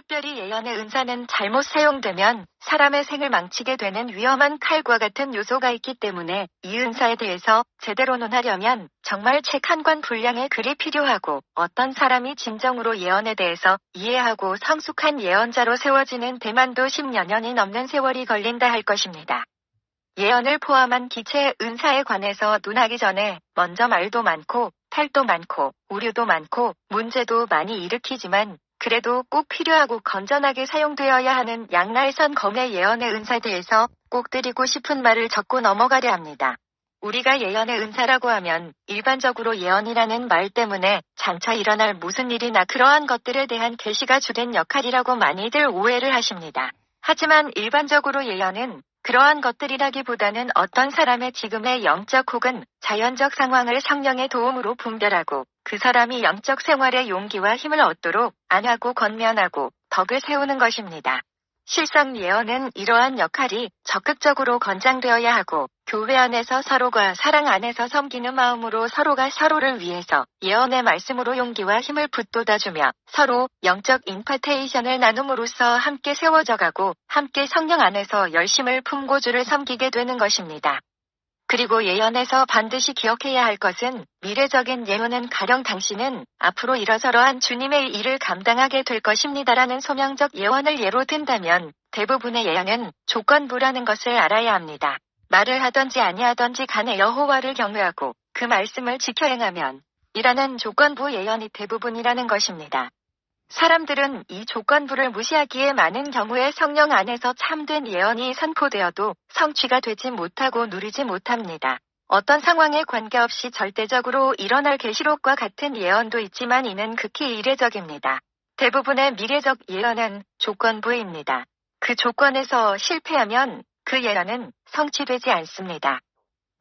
특별히 예언의 은사는 잘못 사용되면 사람의 생을 망치게 되는 위험한 칼과 같은 요소가 있기 때문에 이 은사에 대해서 제대로 논하려면 정말 책 한 권 분량의 글이 필요하고 어떤 사람이 진정으로 예언에 대해서 이해하고 성숙한 예언자로 세워지는 데만도 10여 년이 넘는 세월이 걸린다 할 것입니다. 예언을 포함한 기체의 은사에 관해서 논하기 전에 먼저 말도 많고 탈도 많고 오류도 많고 문제도 많이 일으키지만 그래도 꼭 필요하고 건전하게 사용되어야 하는 양날선 검의 예언의 은사에 대해서 꼭 드리고 싶은 말을 적고 넘어가려 합니다. 우리가 예언의 은사라고 하면 일반적으로 예언이라는 말 때문에 장차 일어날 무슨 일이나 그러한 것들에 대한 계시가 주된 역할이라고 많이들 오해를 하십니다. 하지만 일반적으로 예언은 그러한 것들이라기보다는 어떤 사람의 지금의 영적 혹은 자연적 상황을 성령의 도움으로 분별하고 그 사람이 영적 생활의 용기와 힘을 얻도록 안하고 권면하고 덕을 세우는 것입니다. 실상 예언은 이러한 역할이 적극적으로 권장되어야 하고 교회 안에서 서로가 사랑 안에서 섬기는 마음으로 서로가 서로를 위해서 예언의 말씀으로 용기와 힘을 북돋아주며 서로 영적 임파테이션을 나눔으로써 함께 세워져가고 함께 성령 안에서 열심을 품고 주를 섬기게 되는 것입니다. 그리고 예언에서 반드시 기억해야 할 것은 미래적인 예언은 가령 당신은 앞으로 이러저러한 주님의 일을 감당하게 될 것입니다라는 소명적 예언을 예로 든다면 대부분의 예언은 조건부라는 것을 알아야 합니다. 말을 하든지 아니하든지 간에 여호와를 경외하고 그 말씀을 지켜 행하면 이라는 조건부 예언이 대부분이라는 것입니다. 사람들은 이 조건부를 무시하기에 많은 경우에 성령 안에서 참된 예언이 선포되어도 성취가 되지 못하고 누리지 못합니다. 어떤 상황에 관계없이 절대적으로 일어날 계시록과 같은 예언도 있지만 이는 극히 이례적입니다. 대부분의 미래적 예언은 조건부입니다. 그 조건에서 실패하면 그 예언은 성취되지 않습니다.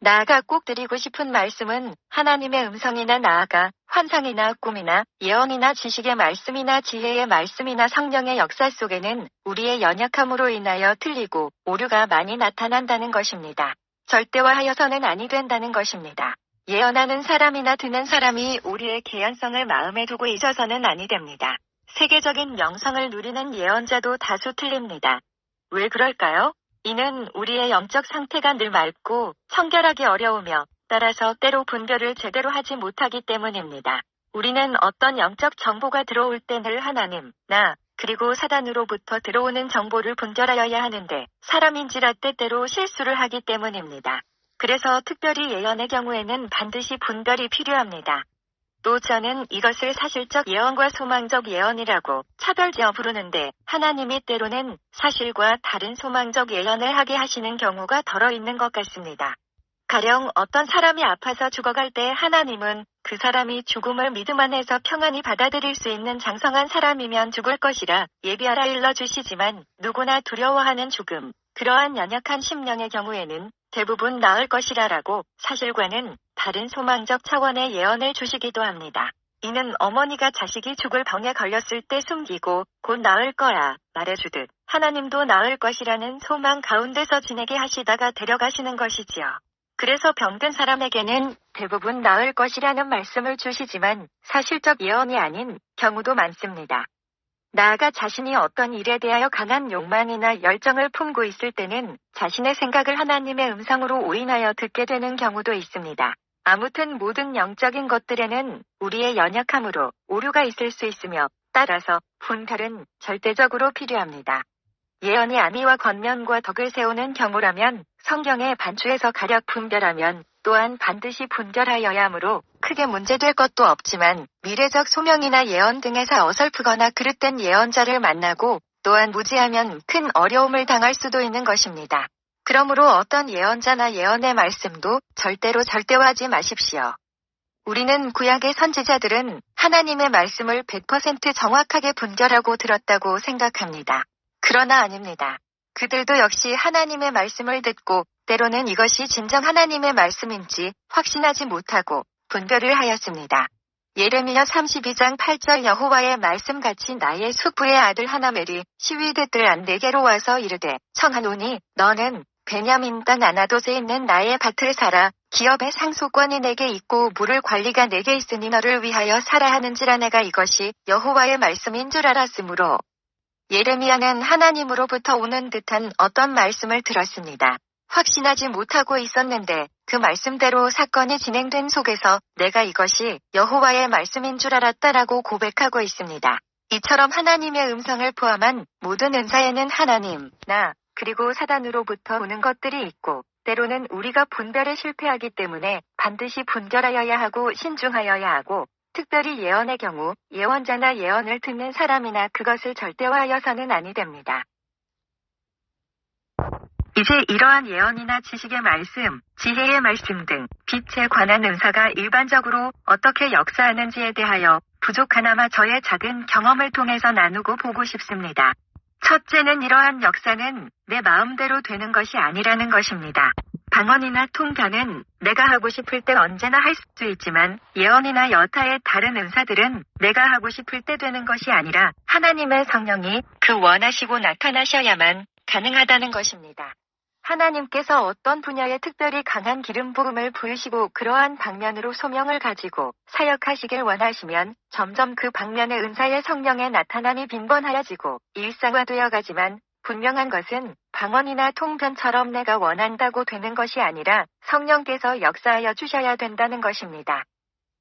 나아가 꼭 드리고 싶은 말씀은 하나님의 음성이나 나아가 환상이나 꿈이나 예언이나 지식의 말씀이나 지혜의 말씀이나 성령의 역사 속에는 우리의 연약함으로 인하여 틀리고 오류가 많이 나타난다는 것입니다. 절대화하여서는 아니 된다는 것입니다. 예언하는 사람이나 듣는 사람이 우리의 개연성을 마음에 두고 잊어서는 아니 됩니다. 세계적인 명성을 누리는 예언자도 다수 틀립니다. 왜 그럴까요? 이는 우리의 영적 상태가 늘 맑고 청결하기 어려우며 따라서 때로 분별을 제대로 하지 못하기 때문입니다. 우리는 어떤 영적 정보가 들어올 때 늘 하나님, 나, 그리고 사단으로부터 들어오는 정보를 분별하여야 하는데 사람인지라 때때로 실수를 하기 때문입니다. 그래서 특별히 예언의 경우에는 반드시 분별이 필요합니다. 또 저는 이것을 사실적 예언과 소망적 예언이라고 차별지어 부르는데 하나님이 때로는 사실과 다른 소망적 예언을 하게 하시는 경우가 덜어 있는 것 같습니다. 가령 어떤 사람이 아파서 죽어갈 때 하나님은 그 사람이 죽음을 믿음 안에서 평안히 받아들일 수 있는 장성한 사람이면 죽을 것이라 예비하라 일러주시지만 누구나 두려워하는 죽음, 그러한 연약한 심령의 경우에는 대부분 나을 것이라라고 사실과는 다른 소망적 차원의 예언을 주시기도 합니다. 이는 어머니가 자식이 죽을 병에 걸렸을 때 숨기고 곧 나을 거야 말해주듯 하나님도 나을 것이라는 소망 가운데서 지내게 하시다가 데려가시는 것이지요. 그래서 병든 사람에게는 대부분 나을 것이라는 말씀을 주시지만 사실적 예언이 아닌 경우도 많습니다. 나아가 자신이 어떤 일에 대하여 강한 욕망이나 열정을 품고 있을 때는 자신의 생각을 하나님의 음성으로 오인하여 듣게 되는 경우도 있습니다. 아무튼 모든 영적인 것들에는 우리의 연약함으로 오류가 있을 수 있으며 따라서 분별은 절대적으로 필요합니다. 예언이 안위와 권면과 덕을 세우는 경우라면 성경의 반주에서 가력 분별하면 또한 반드시 분별하여야 하므로 크게 문제될 것도 없지만 미래적 소명이나 예언 등에서 어설프거나 그릇된 예언자를 만나고 또한 무지하면 큰 어려움을 당할 수도 있는 것입니다. 그러므로 어떤 예언자나 예언의 말씀도 절대로 절대화하지 마십시오. 우리는 구약의 선지자들은 하나님의 말씀을 100% 정확하게 분별하고 들었다고 생각합니다. 그러나 아닙니다. 그들도 역시 하나님의 말씀을 듣고 때로는 이것이 진정 하나님의 말씀인지 확신하지 못하고 분별을 하였습니다. 예레미야 32장 8절 여호와의 말씀같이 나의 숙부의 아들 하나멜이 시위대들 안 내게로 와서 이르되 청하노니 너는 베냐민 땅 아나돗에 있는 나의 밭을 사라. 기업의 상속권이 내게 있고 물을 관리가 내게 있으니 너를 위하여 사라 하는지라. 내가 이것이 여호와의 말씀인 줄 알았으므로 예레미야는 하나님으로부터 오는 듯한 어떤 말씀을 들었습니다. 확신하지 못하고 있었는데 그 말씀대로 사건이 진행된 속에서 내가 이것이 여호와의 말씀인 줄 알았다라고 고백하고 있습니다. 이처럼 하나님의 음성을 포함한 모든 은사에는 하나님, 나, 그리고 사단으로부터 오는 것들이 있고 때로는 우리가 분별에 실패하기 때문에 반드시 분별하여야 하고 신중하여야 하고 특별히 예언의 경우 예언자나 예언을 듣는 사람이나 그것을 절대화하여서는 아니 됩니다. 이제 이러한 예언이나 지식의 말씀, 지혜의 말씀 등 빛에 관한 은사가 일반적으로 어떻게 역사하는지에 대하여 부족하나마 저의 작은 경험을 통해서 나누고 보고 싶습니다. 첫째는 이러한 역사는 내 마음대로 되는 것이 아니라는 것입니다. 방언이나 통변은 내가 하고 싶을 때 언제나 할 수 있지만 예언이나 여타의 다른 은사들은 내가 하고 싶을 때 되는 것이 아니라 하나님의 성령이 그 원하시고 나타나셔야만 가능하다는 것입니다. 하나님께서 어떤 분야에 특별히 강한 기름 부음을 부으시고 그러한 방면으로 소명을 가지고 사역하시길 원하시면 점점 그 방면의 은사의 성령의 나타남이 빈번하여지고 일상화되어 가지만 분명한 것은 방언이나 통변처럼 내가 원한다고 되는 것이 아니라 성령께서 역사하여 주셔야 된다는 것입니다.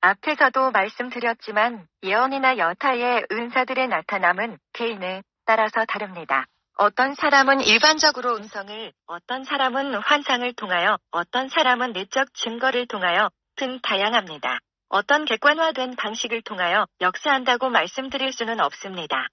앞에서도 말씀드렸지만 예언이나 여타의 은사들의 나타남은 개인에 따라서 다릅니다. 어떤 사람은 일반적으로 음성을, 어떤 사람은 환상을 통하여, 어떤 사람은 내적 증거를 통하여 등 다양합니다. 어떤 객관화된 방식을 통하여 역사한다고 말씀드릴 수는 없습니다.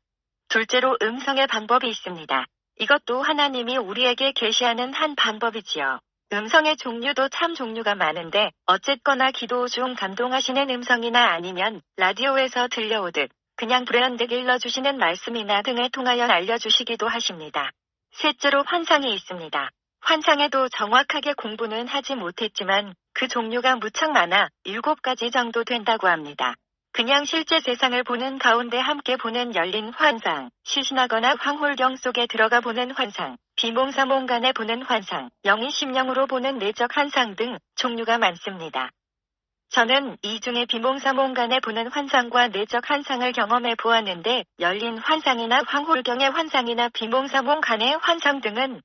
둘째로 음성의 방법이 있습니다. 이것도 하나님이 우리에게 계시하는 한 방법이지요. 음성의 종류도 참 종류가 많은데 어쨌거나 기도 중 감동하시는 음성이나 아니면 라디오에서 들려오듯 그냥 불현듯 일러주시는 말씀이나 등을 통하여 알려주시기도 하십니다. 셋째로 환상이 있습니다. 환상에도 정확하게 공부는 하지 못했지만 그 종류가 무척 많아 7가지 정도 된다고 합니다. 그냥 실제 세상을 보는 가운데 함께 보는 열린 환상, 시신하거나 황홀경 속에 들어가 보는 환상, 비몽사몽간에 보는 환상, 영이 심령으로 보는 내적 환상 등 종류가 많습니다. 저는 이 중에 비몽사몽간에 보는 환상과 내적 환상을 경험해 보았는데 열린 환상이나 황홀경의 환상이나 비몽사몽간의 환상 등은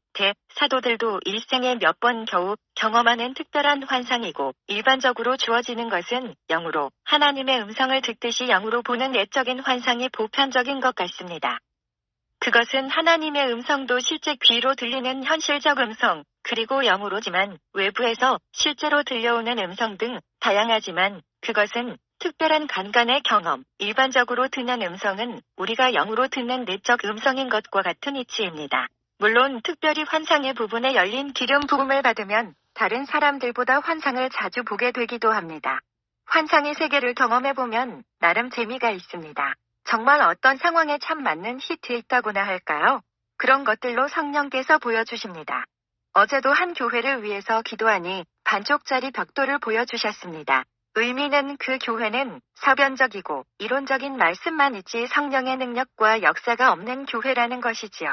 사도들도 일생에 몇 번 겨우 경험하는 특별한 환상이고 일반적으로 주어지는 것은 영으로 하나님의 음성을 듣듯이 영으로 보는 내적인 환상이 보편적인 것 같습니다. 그것은 하나님의 음성도 실제 귀로 들리는 현실적 음성, 그리고 영으로지만 외부에서 실제로 들려오는 음성 등 다양하지만 그것은 특별한 간간의 경험, 일반적으로 듣는 음성은 우리가 영으로 듣는 내적 음성인 것과 같은 이치입니다. 물론 특별히 환상의 부분에 열린 기름 부음을 받으면 다른 사람들보다 환상을 자주 보게 되기도 합니다. 환상의 세계를 경험해보면 나름 재미가 있습니다. 정말 어떤 상황에 참 맞는 히트 있다고나 할까요? 그런 것들로 성령께서 보여주십니다. 어제도 한 교회를 위해서 기도하니 반쪽짜리 벽돌을 보여주셨습니다. 의미는 그 교회는 사변적이고 이론적인 말씀만 있지 성령의 능력과 역사가 없는 교회라는 것이지요.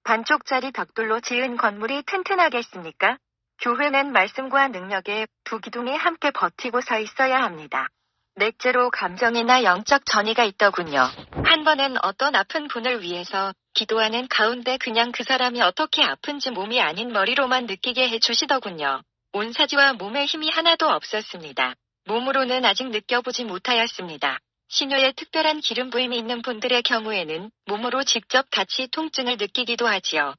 반쪽짜리 벽돌로 지은 건물이 튼튼하겠습니까? 교회는 말씀과 능력에 두 기둥이 함께 버티고 서 있어야 합니다. 넷째로 감정이나 영적 전이가 있더군요. 한 번은 어떤 아픈 분을 위해서 기도하는 가운데 그냥 그 사람이 어떻게 아픈지 몸이 아닌 머리로만 느끼게 해주시더군요. 온 사지와 몸에 힘이 하나도 없었습니다. 몸으로는 아직 느껴보지 못하였습니다. 신효에 특별한 기름 부음이 있는 분들의 경우에는 몸으로 직접 같이 통증을 느끼기도 하지요.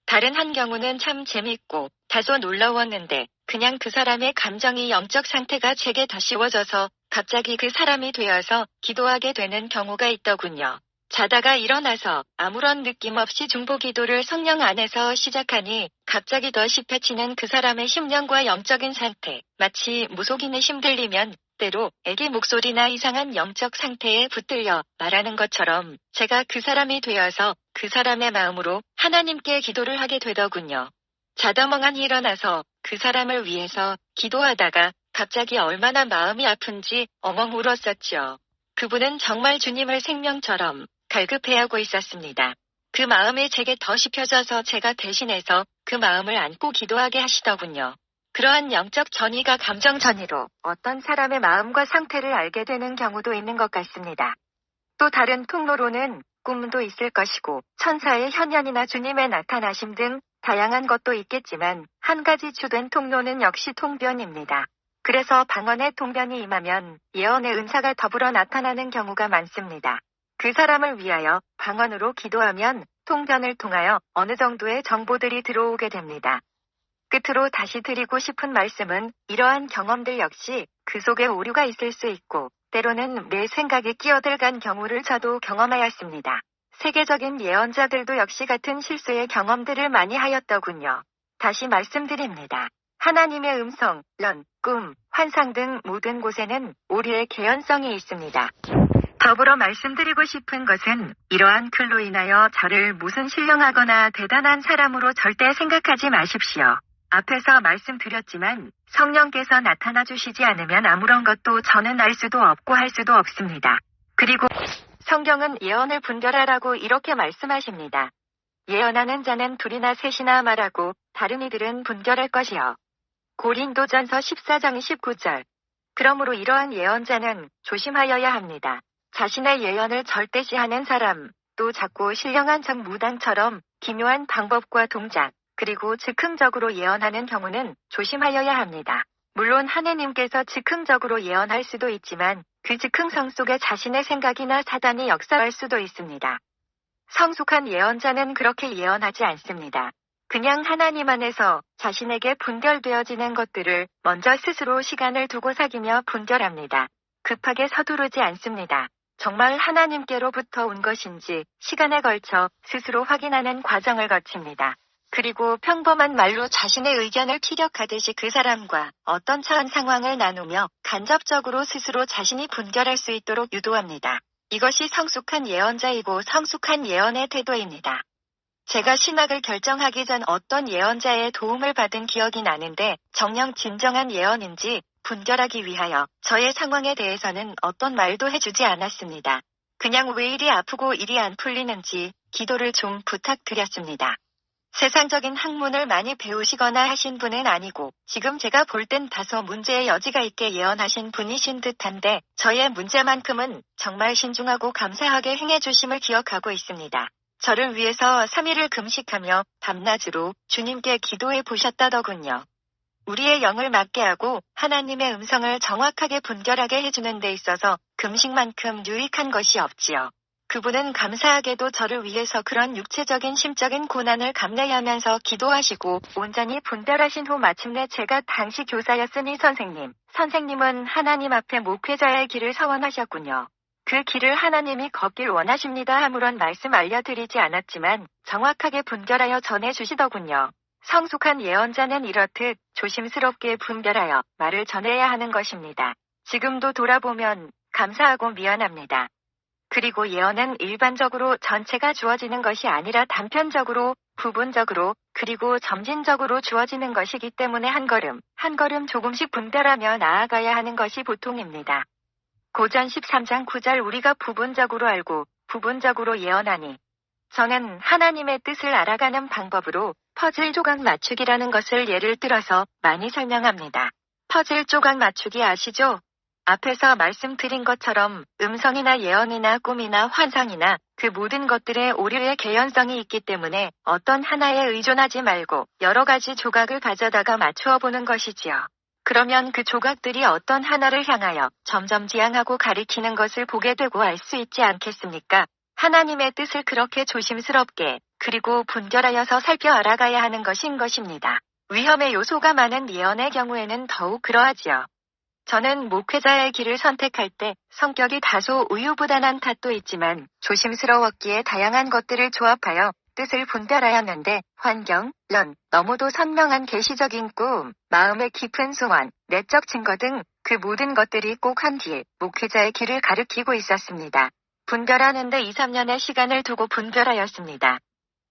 다른 한 경우는 참 재밌고 다소 놀라웠는데 그냥 그 사람의 감정이 영적 상태가 제게 더 쉬워져서 갑자기 그 사람이 되어서 기도하게 되는 경우가 있더군요. 자다가 일어나서 아무런 느낌 없이 중보 기도를 성령 안에서 시작하니 갑자기 더 씹혀지는 그 사람의 심령과 영적인 상태, 마치 무속인의 심 들리면 때로 애기 목소리나 이상한 영적 상태에 붙들려 말하는 것처럼 제가 그 사람이 되어서 그 사람의 마음으로 하나님께 기도를 하게 되더군요. 자다 멍하니 일어나서 그 사람을 위해서 기도하다가 갑자기 얼마나 마음이 아픈지 엉엉 울었었지요. 그분은 정말 주님을 생명처럼 갈급해하고 있었습니다. 그 마음이 제게 더 씹혀져서 제가 대신해서 그 마음을 안고 기도하게 하시더군요. 그러한 영적 전이가 감정 전이로 어떤 사람의 마음과 상태를 알게 되는 경우도 있는 것 같습니다. 또 다른 통로로는 꿈도 있을 것이고 천사의 현현이나 주님의 나타나심 등 다양한 것도 있겠지만 한 가지 주된 통로는 역시 통변입니다. 그래서 방언의 통변이 임하면 예언의 은사가 더불어 나타나는 경우가 많습니다. 그 사람을 위하여 방언으로 기도하면 통변을 통하여 어느 정도의 정보들이 들어오게 됩니다. 끝으로 다시 드리고 싶은 말씀은 이러한 경험들 역시 그 속에 오류가 있을 수 있고 때로는 내 생각에 끼어들간 경우를 저도 경험하였습니다. 세계적인 예언자들도 역시 같은 실수의 경험들을 많이 하였더군요. 다시 말씀드립니다. 하나님의 음성, 꿈, 환상 등 모든 곳에는 오류의 개연성이 있습니다. 더불어 말씀드리고 싶은 것은 이러한 글로 인하여 저를 무슨 신령하거나 대단한 사람으로 절대 생각하지 마십시오. 앞에서 말씀드렸지만 성령께서 나타나 주시지 않으면 아무런 것도 저는 알 수도 없고 할 수도 없습니다. 그리고 성경은 예언을 분별하라고 이렇게 말씀하십니다. 예언하는 자는 둘이나 셋이나 말하고 다른 이들은 분별할 것이요. 고린도전서 14장 19절. 그러므로 이러한 예언자는 조심하여야 합니다. 자신의 예언을 절대시하는 사람, 또 자꾸 신령한 척 무당처럼 기묘한 방법과 동작, 그리고 즉흥적으로 예언하는 경우는 조심하여야 합니다. 물론 하느님께서 즉흥적으로 예언할 수도 있지만 그 즉흥성 속에 자신의 생각이나 사단이 역사할 수도 있습니다. 성숙한 예언자는 그렇게 예언하지 않습니다. 그냥 하나님 안에서 자신에게 분별되어지는 것들을 먼저 스스로 시간을 두고 사귀며 분별합니다. 급하게 서두르지 않습니다. 정말 하나님께로부터 온 것인지 시간에 걸쳐 스스로 확인하는 과정을 거칩니다. 그리고 평범한 말로 자신의 의견을 피력하듯이 그 사람과 어떤 처한 상황을 나누며 간접적으로 스스로 자신이 분별할 수 있도록 유도합니다. 이것이 성숙한 예언자이고 성숙한 예언의 태도입니다. 제가 신학을 결정하기 전 어떤 예언자의 도움을 받은 기억이 나는데 정녕 진정한 예언인지 분별하기 위하여 저의 상황에 대해서는 어떤 말도 해주지 않았습니다. 그냥 왜 일이 아프고 일이 안 풀리는지 기도를 좀 부탁드렸습니다. 세상적인 학문을 많이 배우시거나 하신 분은 아니고 지금 제가 볼 땐 다소 문제의 여지가 있게 예언하신 분이신 듯한데 저의 문제만큼은 정말 신중하고 감사하게 행해주심을 기억하고 있습니다. 저를 위해서 3일을 금식하며 밤낮으로 주님께 기도해 보셨다더군요. 우리의 영을 맑게 하고 하나님의 음성을 정확하게 분별하게 해주는 데 있어서 금식만큼 유익한 것이 없지요. 그분은 감사하게도 저를 위해서 그런 육체적인 심적인 고난을 감내하면서 기도하시고 온전히 분별하신 후 마침내 제가 당시 교사였으니 선생님은 하나님 앞에 목회자의 길을 서원하셨군요. 그 길을 하나님이 걷길 원하십니다. 아무런 말씀 알려드리지 않았지만 정확하게 분별하여 전해주시더군요. 성숙한 예언자는 이렇듯 조심스럽게 분별하여 말을 전해야 하는 것입니다. 지금도 돌아보면 감사하고 미안합니다. 그리고 예언은 일반적으로 전체가 주어지는 것이 아니라 단편적으로, 부분적으로, 그리고 점진적으로 주어지는 것이기 때문에 한 걸음 조금씩 분별하며 나아가야 하는 것이 보통입니다. 고전 13장 9절 우리가 부분적으로 알고 부분적으로 예언하니 저는 하나님의 뜻을 알아가는 방법으로 퍼즐 조각 맞추기라는 것을 예를 들어서 많이 설명합니다. 퍼즐 조각 맞추기 아시죠? 앞에서 말씀드린 것처럼 음성이나 예언이나 꿈이나 환상이나 그 모든 것들의 오류의 개연성이 있기 때문에 어떤 하나에 의존하지 말고 여러 가지 조각을 가져다가 맞추어 보는 것이지요. 그러면 그 조각들이 어떤 하나를 향하여 점점 지향하고 가리키는 것을 보게 되고 알 수 있지 않겠습니까? 하나님의 뜻을 그렇게 조심스럽게 그리고 분별하여서 살펴 알아가야 하는 것인 것입니다. 위험의 요소가 많은 예언의 경우에는 더욱 그러하지요. 저는 목회자의 길을 선택할 때 성격이 다소 우유부단한 탓도 있지만 조심스러웠기에 다양한 것들을 조합하여 뜻을 분별하였는데 환경, 너무도 선명한 계시적인 꿈, 마음의 깊은 소원, 내적 증거 등 그 모든 것들이 꼭 한 길, 목회자의 길을 가리키고 있었습니다. 분별하는데 2-3년의 시간을 두고 분별하였습니다.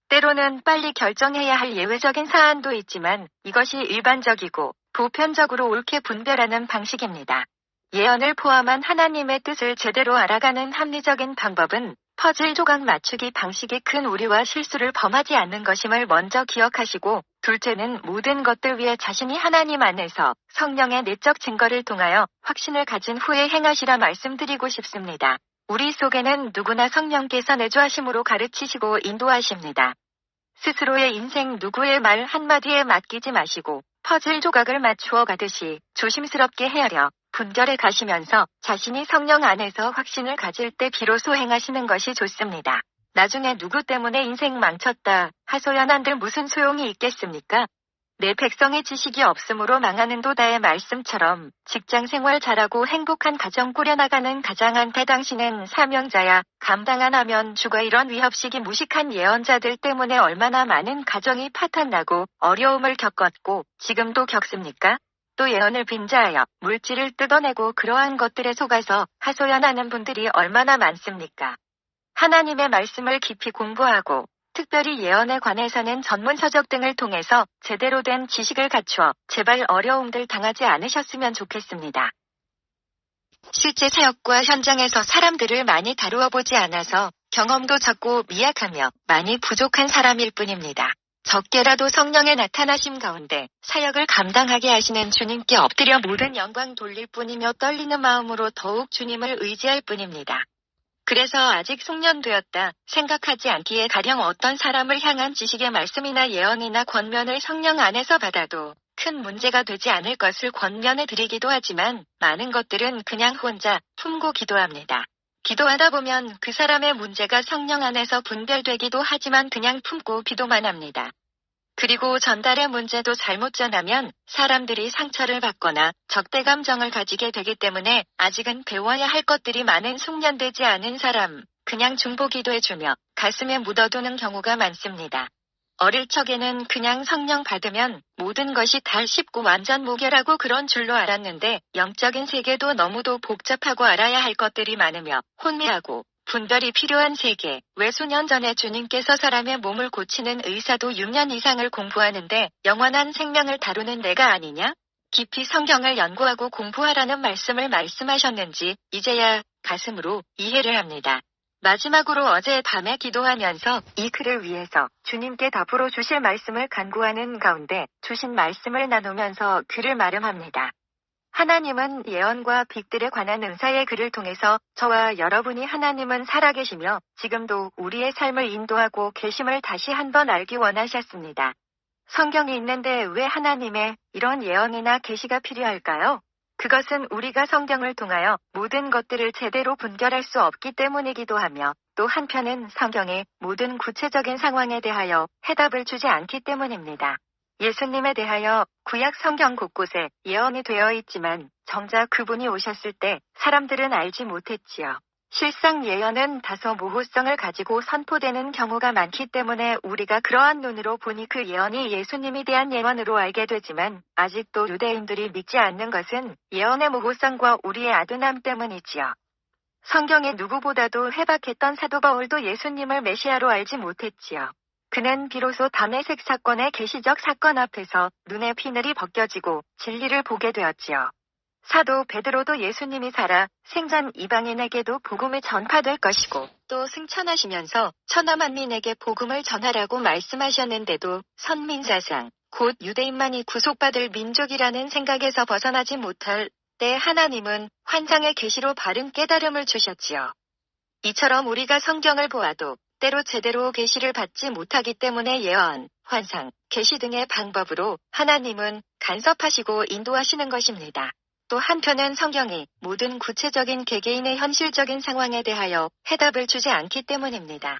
때로는 빨리 결정해야 할 예외적인 사안도 있지만 이것이 일반적이고 보편적으로 옳게 분별하는 방식입니다. 예언을 포함한 하나님의 뜻을 제대로 알아가는 합리적인 방법은 퍼즐 조각 맞추기 방식이 큰 오류와 실수를 범하지 않는 것임을 먼저 기억하시고 둘째는 모든 것들 위에 자신이 하나님 안에서 성령의 내적 증거를 통하여 확신을 가진 후에 행하시라 말씀드리고 싶습니다. 우리 속에는 누구나 성령께서 내주하심으로 가르치시고 인도하십니다. 스스로의 인생 누구의 말 한마디에 맡기지 마시고 퍼즐 조각을 맞추어 가듯이 조심스럽게 헤아려 분별해 가시면서 자신이 성령 안에서 확신을 가질 때 비로소 행하시는 것이 좋습니다. 나중에 누구 때문에 인생 망쳤다 하소연한들 무슨 소용이 있겠습니까? 내 백성의 지식이 없으므로 망하는 도다의 말씀처럼 직장 생활 잘하고 행복한 가정 꾸려나가는 가장한테 당신은 사명자야 감당 안 하면 죽어 이런 위협식이 무식한 예언자들 때문에 얼마나 많은 가정이 파탄나고 어려움을 겪었고 지금도 겪습니까? 또 예언을 빙자하여 물질을 뜯어내고 그러한 것들에 속아서 하소연하는 분들이 얼마나 많습니까? 하나님의 말씀을 깊이 공부하고 특별히 예언에 관해서는 전문 서적 등을 통해서 제대로 된 지식을 갖추어 제발 어려움들 당하지 않으셨으면 좋겠습니다. 실제 사역과 현장에서 사람들을 많이 다루어 보지 않아서 경험도 적고 미약하며 많이 부족한 사람일 뿐입니다. 적게라도 성령의 나타나심 가운데 사역을 감당하게 하시는 주님께 엎드려 모든 영광 돌릴 뿐이며 떨리는 마음으로 더욱 주님을 의지할 뿐입니다. 그래서 아직 숙련되었다 생각하지 않기에 가령 어떤 사람을 향한 지식의 말씀이나 예언이나 권면을 성령 안에서 받아도 큰 문제가 되지 않을 것을 권면해 드리기도 하지만 많은 것들은 그냥 혼자 품고 기도합니다. 기도하다 보면 그 사람의 문제가 성령 안에서 분별되기도 하지만 그냥 품고 기도만 합니다. 그리고 전달의 문제도 잘못 전하면 사람들이 상처를 받거나 적대 감정을 가지게 되기 때문에 아직은 배워야 할 것들이 많은 숙련되지 않은 사람, 그냥 중보기도해주며 가슴에 묻어두는 경우가 많습니다. 어릴 적에는 그냥 성령 받으면 모든 것이 다 쉽고 완전 무결하고 그런 줄로 알았는데 영적인 세계도 너무도 복잡하고 알아야 할 것들이 많으며 혼미하고 분별이 필요한 세계, 왜 수년 전에 주님께서 사람의 몸을 고치는 의사도 6년 이상을 공부하는데 영원한 생명을 다루는 내가 아니냐? 깊이 성경을 연구하고 공부하라는 말씀을 말씀하셨는지 이제야 가슴으로 이해를 합니다. 마지막으로 어제 밤에 기도하면서 이 글을 위해서 주님께 답으로 주실 말씀을 간구하는 가운데 주신 말씀을 나누면서 글을 마름합니다. 하나님은 예언과 빅들에 관한 은사의 글을 통해서 저와 여러분이 하나님은 살아계시며 지금도 우리의 삶을 인도하고 계심을 다시 한번 알기 원하셨습니다. 성경이 있는데 왜 하나님의 이런 예언이나 계시가 필요할까요? 그것은 우리가 성경을 통하여 모든 것들을 제대로 분별할 수 없기 때문이기도 하며 또 한편은 성경의 모든 구체적인 상황에 대하여 해답을 주지 않기 때문입니다. 예수님에 대하여 구약 성경 곳곳에 예언이 되어 있지만 정작 그분이 오셨을 때 사람들은 알지 못했지요. 실상 예언은 다소 모호성을 가지고 선포되는 경우가 많기 때문에 우리가 그러한 눈으로 보니 그 예언이 예수님에 대한 예언으로 알게 되지만 아직도 유대인들이 믿지 않는 것은 예언의 모호성과 우리의 아둔함 때문이지요. 성경의 누구보다도 해박했던 사도 바울도 예수님을 메시아로 알지 못했지요. 그는 비로소 다메섹 사건의 계시적 사건 앞에서 눈의 피늘이 벗겨지고 진리를 보게 되었지요. 사도 베드로도 예수님이 살아 생전 이방인에게도 복음이 전파될 것이고 또 승천하시면서 천하 만민에게 복음을 전하라고 말씀하셨는데도 선민사상, 곧 유대인만이 구속받을 민족이라는 생각에서 벗어나지 못할 때 하나님은 환상의 계시로 바른 깨달음을 주셨지요. 이처럼 우리가 성경을 보아도 때로 제대로 계시를 받지 못하기 때문에 예언, 환상, 계시 등의 방법으로 하나님은 간섭하시고 인도하시는 것입니다. 또 한편은 성경이 모든 구체적인 개개인의 현실적인 상황에 대하여 해답을 주지 않기 때문입니다.